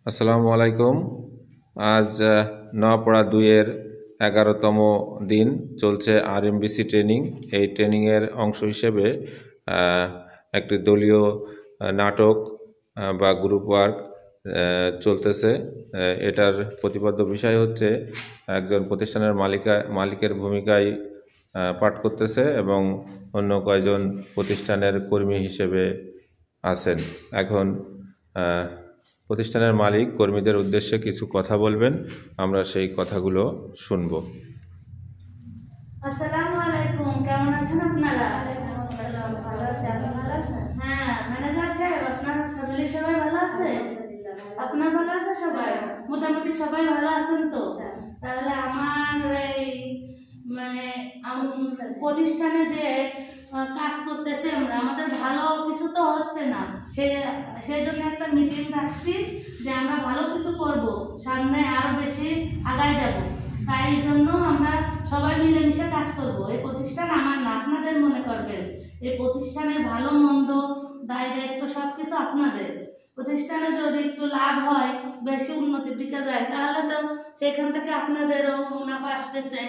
আসসালামু আলাইকুম। আজ নোয়াপাড়া ২-এর ১১তম দিন চলছে RMBC ট্রেনিং। এই ট্রেনিংয়ের অংশ হিসেবে একটি দলীয় নাটক বা গ্রুপ ওয়ার্ক চলতেছে। এটার প্রতিপাদ্য বিষয় হচ্ছে একজন প্রতিষ্ঠানের মালিকের ভূমিকায় পাঠ করতেছে এবং অন্য কয়েকজন প্রতিষ্ঠানের কর্মী হিসেবে আছেন। এখন প্রতিষ্ঠানের মালিক কর্মীদের উদ্দেশ্যে কিছু কথা বলবেন, আমরা সেই কথাগুলো শুনব। আসসালামু আলাইকুম, কেমন আছেন আপনারা? হ্যাঁ, ম্যানেজার সাহেব, আপনার ফ্যামিলি সবাই ভালো আছে? আপনার ভালো আছে সবাই? মোটামুটি সবাই ভালো আছেন তো? তাহলে আমার এই প্রতিষ্ঠানে যে কাজ করতেছে আমরা, আমাদের ভালো কিছু তো হচ্ছে না, সেই জন্য একটা মিটিং রাখছি যে আমরা ভালো কিছু করব, সামনে আরো বেশি আগায় যাব। তাই জন্য আমরা সবাই মিলেমিশে কাজ করব। এই প্রতিষ্ঠান আমার না, আপনাদের মনে করবেন। এই প্রতিষ্ঠানের ভালো মন্দ দায় দায়িত্ব সবকিছু আপনাদের। প্রতিষ্ঠানে যদি একটু লাভ হয়, বেশি উন্নতির দিকে যায়, তাহলে তো সেখান থেকে আপনাদেরও মুনাফা আসতেছে,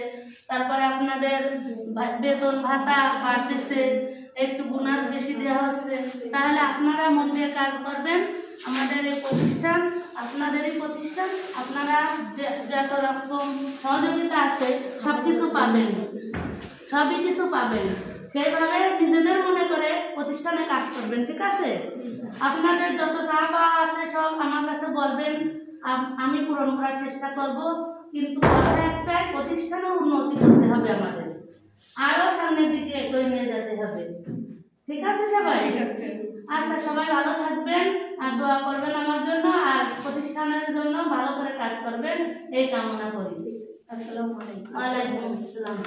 তারপরে আপনাদের বেতন ভাতা বাড়তেছে, একটু বোনাস বেশি দেওয়া হচ্ছে। তাহলে আপনারা মন দিয়ে কাজ করবেন। আমাদের এই প্রতিষ্ঠান আপনাদেরই প্রতিষ্ঠান, আপনারা যত রকম সহযোগিতা আছে সবকিছু পাবেন, সবই কিছু পাবেন। সেইভাবে নিজেদের মনে করে প্রতিষ্ঠানে কাজ করবেন, ঠিক আছে? আপনাদের যত চাওয়া পাওয়া আছে সব আমার কাছে বলবেন, আমি পূরণ করার চেষ্টা করব। কিন্তু কথা একটাই, প্রতিষ্ঠানের উন্নতি করতে হবে, আমাদের আরো সামনের দিকে এগিয়ে নিয়ে যেতে হবে, ঠিক আছে সবাই? আচ্ছা, সবাই ভালো থাকবেন আর দোয়া করবেন আমার জন্য, আর প্রতিষ্ঠানের জন্য ভালো করে কাজ করবেন, এই কামনা করি। আসসালামু আলাইকুম। ওয়ালাইকুম আসসালাম।